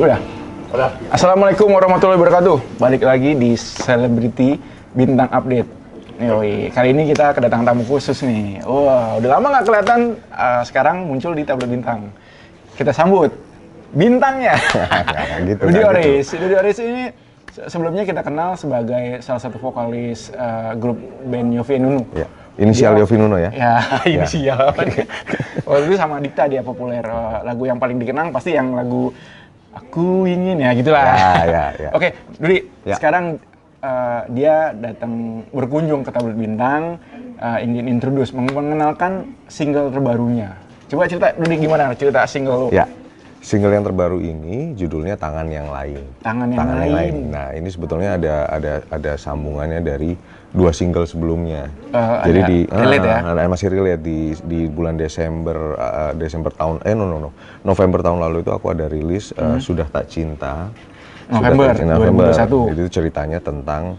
Udah. Assalamualaikum warahmatullahi wabarakatuh. Balik lagi di Selebriti Bintang Update. Yoi, kali ini kita kedatangan tamu khusus nih. Wah, udah lama nggak kelihatan. Sekarang muncul di tablet Bintang. Kita sambut bintangnya. Gitu, Dudy Oris. Dudy Oris ini sebelumnya kita kenal sebagai salah satu vokalis grup band Yovie and Nuno. Ya. Inisial Yovie Nuno ya? Ya, inisial. Waktu itu sama Dikta dia populer. Lagu yang paling dikenang pasti yang lagu Aku Ingin ya, gitulah. Ya. Oke, Dudy, Ya. sekarang dia datang berkunjung ke Tablet Bintang, ingin introduce, mengenalkan single terbarunya. Coba cerita, Dudy, gimana cerita single lu? Ya, single yang terbaru ini judulnya Tangan Yang Lain. Tangan Yang Lain. Nah, ini sebetulnya ada sambungannya dari 2 single sebelumnya. Jadi relate ya? Masih relate di bulan Desember November tahun lalu itu aku ada rilis Sudah Tak Cinta. November 2021. Itu ceritanya tentang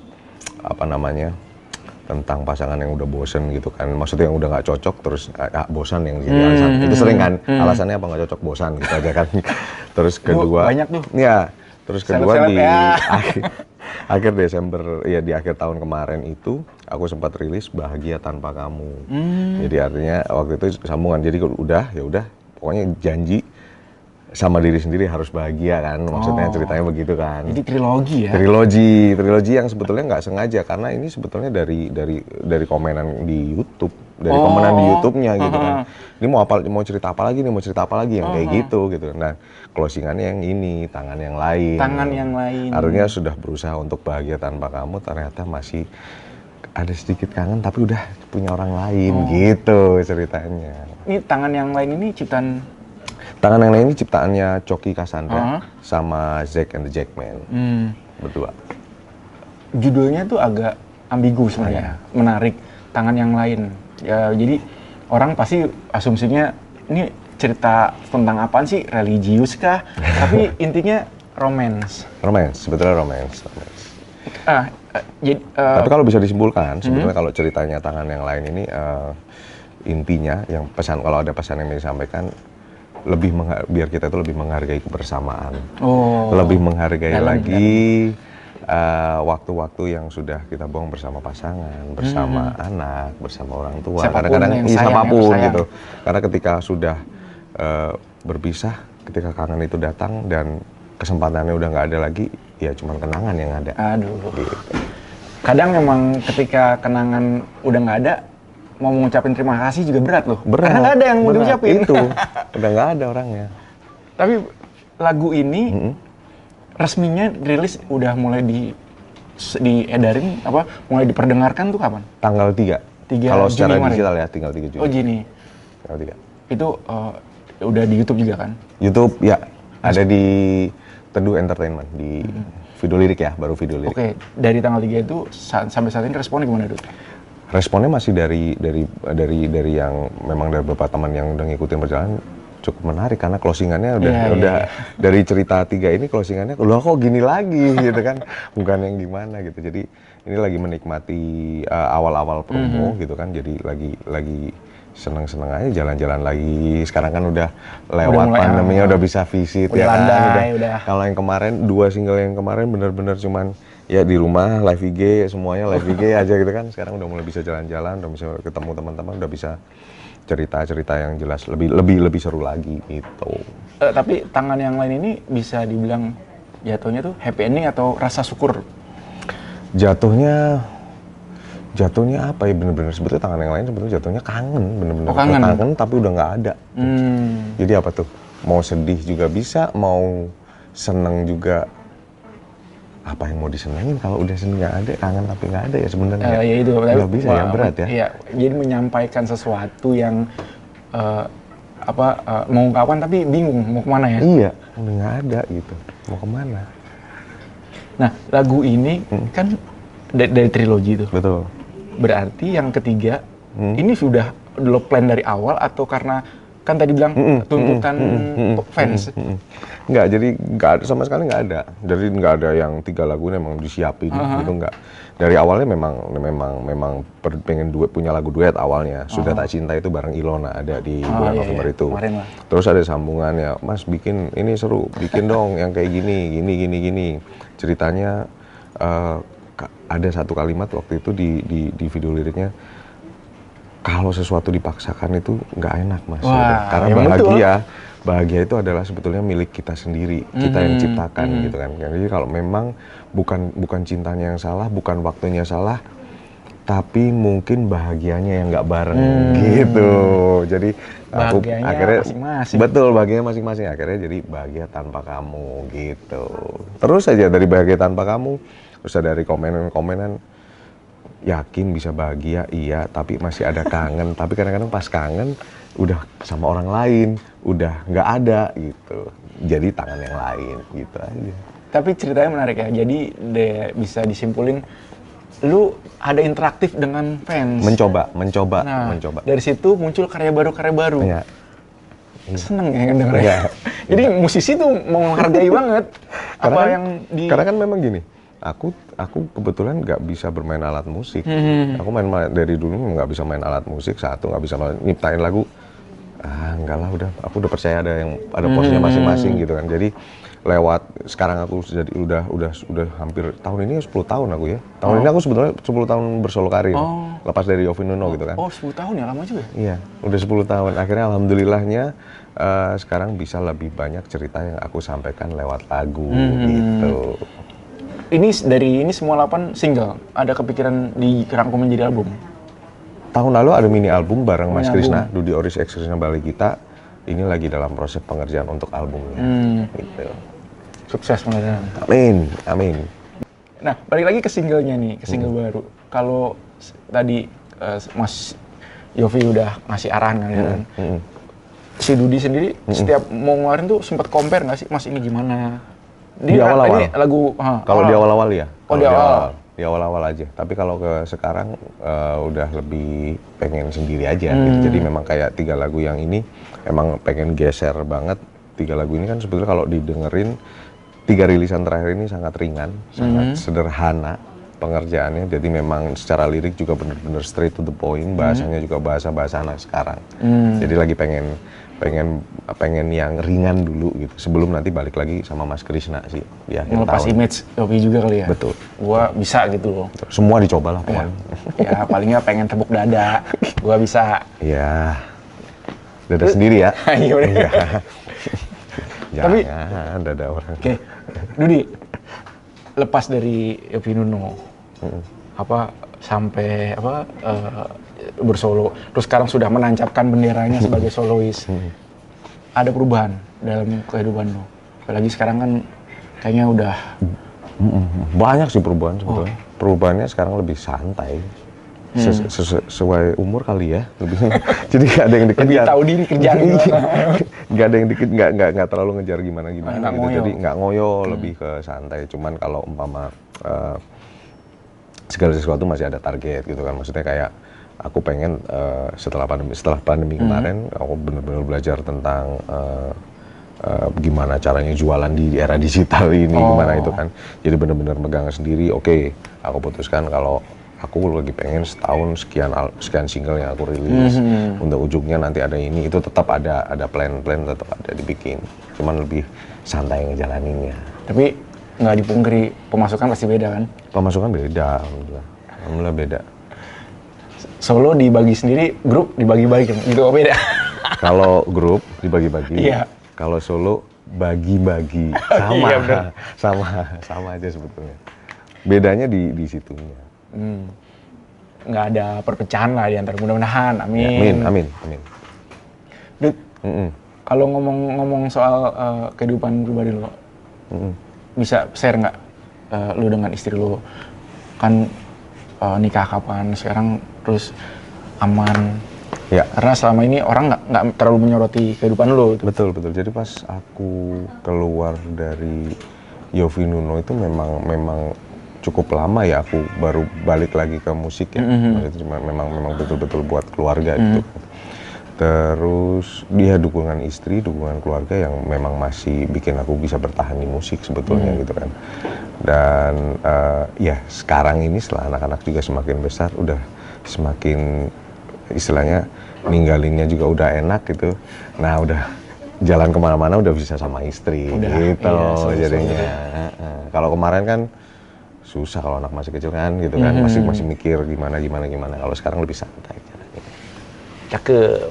tentang pasangan yang udah bosen gitu kan, maksudnya yang udah nggak cocok terus bosan yang jadi alasan. Itu sering kan alasannya apa, nggak cocok, bosan gitu aja kan. Terus kedua banyak tuh. Ya, terus kedua di ya. akhir Desember ya, di akhir tahun kemarin itu aku sempat rilis Bahagia Tanpa Kamu. Jadi artinya waktu itu sambungan, jadi ya udah pokoknya janji sama diri sendiri harus bahagia kan, maksudnya ceritanya begitu kan. Jadi trilogi ya? Trilogi yang sebetulnya nggak sengaja, karena ini sebetulnya dari komenan di YouTube, komenan di YouTube-nya gitu kan. Ini mau cerita apa lagi yang kayak gitu. Nah, closingannya yang ini, Tangan Yang Lain. Tangan Yang Lain. Artinya sudah berusaha untuk bahagia tanpa kamu, ternyata masih ada sedikit kangen tapi udah punya orang lain gitu ceritanya. Ini Tangan Yang Lain ini ciptaan? Tangan Yang Lain ini ciptaannya Coki Cassandra sama Zack and the Jackman berdua. Judulnya tuh agak ambigu sebenarnya, menarik. Tangan Yang Lain. Ya, jadi orang pasti asumsinya ini cerita tentang apaan sih? Religius kah? Tapi intinya romance. Sebetulnya romance. Tapi kalau bisa disimpulkan, sebetulnya kalau ceritanya Tangan Yang Lain ini intinya yang pesan, kalau ada pesan yang disampaikan, biar kita itu lebih menghargai kebersamaan, lebih menghargai lagi waktu-waktu yang sudah kita buang bersama pasangan, bersama anak, bersama orang tua, kadang-kadang siapapun gitu. Karena ketika sudah berpisah, ketika kangen itu datang dan kesempatannya udah nggak ada lagi, ya cuman kenangan yang ada. Aduh. Gitu. Kadang memang ketika kenangan udah nggak ada, mau mengucapin terima kasih juga berat loh. Karena nggak ada yang mau diucapin. Itu, udah nggak ada orangnya. Tapi lagu ini resminya rilis udah mulai diedarin, mulai diperdengarkan tuh kapan? Tanggal 3. Kalau secara digital ya, tinggal 3 Juni. Oh gini. Tanggal 3. Itu udah di YouTube juga kan? YouTube ya, ada di Teduh Entertainment, di video lirik ya, baru video lirik. Oke, dari tanggal 3 itu sampai saat ini responnya gimana, Dut? Responnya masih dari yang memang dari beberapa teman yang udah ngikutin perjalanan cukup menarik, karena closingannya udah dari cerita 3 ini closingannya loh kok gini lagi gitu kan, bukan yang gimana gitu. Jadi ini lagi menikmati awal-awal promo gitu kan, jadi lagi seneng-seneng aja jalan-jalan lagi. Sekarang kan udah lewat pandeminya, udah bisa visit ya kan. Kalau yang kemarin 2 single yang kemarin bener-bener cuman ya di rumah live IG, semuanya live IG aja gitu kan. Sekarang udah mulai bisa jalan-jalan, udah bisa ketemu teman-teman, udah bisa cerita-cerita yang jelas, lebih seru lagi gitu. Tapi Tangan Yang Lain ini bisa dibilang jatuhnya tuh happy ending atau rasa syukur? Jatuhnya apa ya, bener-bener sebetulnya Tangan Yang Lain sebetulnya jatuhnya kangen, bener-bener kangen tapi udah nggak ada. Jadi apa tuh, mau sedih juga bisa, mau seneng juga. Apa yang mau disenengin kalau udah nggak ada, kangen tapi nggak ada ya sebenarnya. Ya itu nggak bisa ya, berat ya. Iya, jadi menyampaikan sesuatu yang mengungkapkan tapi bingung mau kemana ya. Iya, udah nggak ada gitu, mau kemana. Nah, lagu ini kan dari trilogi itu. Betul. Berarti yang ketiga ini sudah lo plan dari awal atau karena kan tadi bilang tuntutan fans. Enggak, jadi nggak ada, sama sekali nggak ada. Jadi nggak ada yang 3 lagu ini emang disiapin gitu, nggak. Dari awalnya memang pengen punya lagu duet awalnya. Sudah Tak Cinta itu bareng Ilona ada di bulan November itu. Terus ada sambungannya, Mas bikin ini seru, bikin dong yang kayak gini. Ceritanya ada satu kalimat waktu itu di video liriknya, kalau sesuatu dipaksakan itu nggak enak, Mas. Karena bahagia itu adalah sebetulnya milik kita sendiri, kita yang ciptakan gitu kan. Jadi kalau memang bukan cintanya yang salah, bukan waktunya salah, tapi mungkin bahagianya yang nggak bareng gitu. Jadi aku bahagianya akhirnya masing-masing. betul, bahagianya masing-masing. Akhirnya jadi Bahagia Tanpa Kamu gitu. Terus aja dari Bahagia Tanpa Kamu, terus ada dari komenan, yakin bisa bahagia, iya, tapi masih ada kangen. Tapi kadang-kadang pas kangen udah sama orang lain, udah nggak ada gitu. Jadi tangan yang lain gitu aja. Tapi ceritanya menarik ya. Jadi bisa disimpulin, lu ada interaktif dengan fans. Mencoba. Dari situ muncul karya baru. Ya. Seneng ya dengernya. Jadi musisi tuh menghargai banget Karena kan memang gini. Aku kebetulan nggak bisa bermain alat musik. Aku dari dulu nggak bisa main alat musik. Satu, nggak bisa nyiptain lagu. Enggak lah, aku udah percaya ada porsinya masing-masing gitu kan. Jadi sekarang aku udah hampir tahun ini 10 tahun aku ya. Tahun ini aku sebetulnya 10 tahun bersolo karir. Lepas dari Yovie Nuno gitu kan. 10 tahun ya, lama juga. Iya, udah 10 tahun. Akhirnya alhamdulillahnya sekarang bisa lebih banyak cerita yang aku sampaikan lewat lagu gitu. Ini semua 8 single, ada kepikiran dirangkum menjadi album? Tahun lalu ada mini album bareng Mas Krisna, Dudy Oris X Krisna Bali kita. Ini lagi dalam proses pengerjaan untuk albumnya. Gitu. Sukses mudah-mudahan. Amin. Nah, balik lagi ke singlenya nih, ke single baru. Kalau tadi Mas Yovie udah ngasih arahan kan, si Dudy sendiri setiap mau ngeluarin tuh sempat compare nggak sih, Mas ini gimana? Di awal-awal? Ini lagu, kalau di awal-awal ya? Di awal-awal aja. Tapi kalau ke sekarang udah lebih pengen sendiri aja. Gitu. Jadi memang kayak 3 lagu yang ini emang pengen geser banget. 3 lagu ini kan sebetulnya kalau didengerin 3 rilisan terakhir ini sangat ringan, sangat sederhana pengerjaannya. Jadi memang secara lirik juga bener-bener straight to the point. Bahasanya juga bahasa anak sekarang. Jadi lagi pengen yang ringan dulu gitu, sebelum nanti balik lagi sama Mas Krisna sih di akhir tahun. Ngelepas image Yovie juga kali ya? Betul. Gua bisa gitu loh. Semua dicoba lah pokoknya. Ya palingnya pengen tepuk dada, gua bisa. Iya. Dada sendiri ya? Iya. Jangan dada orang. Oke, Dudy, lepas dari Yovie Nuno, sampai bersolo, terus sekarang sudah menancapkan benderanya sebagai solois. Ada perubahan dalam kehidupan lo? Apalagi sekarang kan kayaknya udah banyak sih perubahan sebetulnya. Perubahannya sekarang lebih santai. Sesuai umur kali ya, lebih. Jadi nggak ada yang dikejar. Lebih tahu diri kerjaan. Nggak ada yang nggak terlalu ngejar gimana gitu. Jadi nggak ngoyo, lebih ke santai. Cuman kalau umpama segala sesuatu masih ada target gitu kan. Maksudnya kayak aku pengen setelah pandemi kemarin aku benar-benar belajar tentang gimana caranya jualan di era digital ini, gimana itu kan. Jadi benar-benar megang sendiri. Oke, aku putuskan kalau aku lagi pengen setahun sekian single yang aku rilis. Untuk ujungnya nanti ada ini, itu tetap ada plan tetap ada dibikin. Cuman lebih santai ngejalaninnya. Tapi nggak dipungkiri, pemasukan pasti beda kan? Pemasukan beda, alhamdulillah beda. Solo dibagi sendiri, grup dibagi-bagi gitu, beda. Kalau grup dibagi-bagi, iya. Kalau solo bagi-bagi, sama aja sebetulnya. Bedanya di situnya. Nggak ada perpecahan lah di antara, mudah-mudahan, amin. Ya, amin. Dut, kalau ngomong soal kehidupan pribadi lo, bisa share nggak lu dengan istri lo? Kan nikah kapan, sekarang terus aman. Ya. Karena selama ini orang nggak terlalu menyoroti kehidupan lo. Betul. Jadi pas aku keluar dari Yovie Nuno itu memang cukup lama ya, aku baru balik lagi ke musik ya. Itu memang betul-betul buat keluarga gitu. Terus dia dukungan istri, dukungan keluarga yang memang masih bikin aku bisa bertahan di musik sebetulnya gitu kan. Dan ya sekarang ini setelah anak-anak juga semakin besar, udah semakin istilahnya ninggalinnya juga udah enak gitu. Nah udah jalan kemana-mana udah bisa sama istri gitu jadinya. Kalau kemarin kan susah kalau anak masih kecil kan gitu kan, masih mikir gimana. Kalau sekarang lebih santai. Cakep.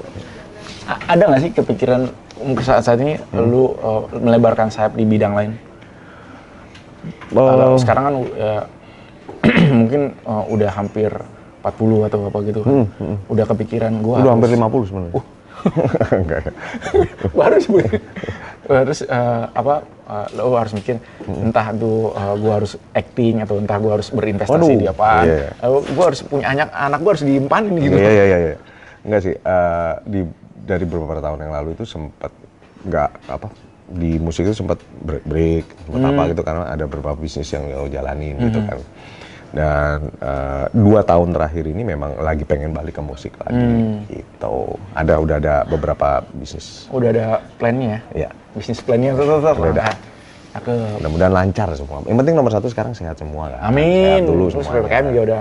Ada nggak sih kepikiran untuk saat ini lu melebarkan sayap di bidang lain? Kalau sekarang kan mungkin udah hampir 40 atau apa gitu kan. Udah kepikiran gua udah hampir 50 sebenarnya. Enggak. Baru sebenarnya. Terus lo harus mikir entah tuh gua harus acting atau entah gua harus berinvestasi di apaan. Gua harus punya anak gua harus diempanin gitu. Iya. Enggak sih, dari beberapa tahun yang lalu itu sempat di musik itu sempat break apa gitu karena ada beberapa bisnis yang jalanin gitu kan. Dan 2 tahun terakhir ini memang lagi pengen balik ke musik lagi gitu. Udah ada beberapa bisnis. Udah ada plannya ya? Iya. Bisnis plannya tetap. Mudah-mudahan lancar semua. Yang penting nomor 1 sekarang sehat semua kan. Amin. Sehat dulu Terus semuanya. PPKM juga udah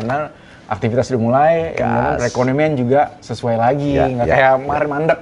aktivitas udah mulai, yang perekonomian juga sesuai lagi, nggak kayak kemarin mandek.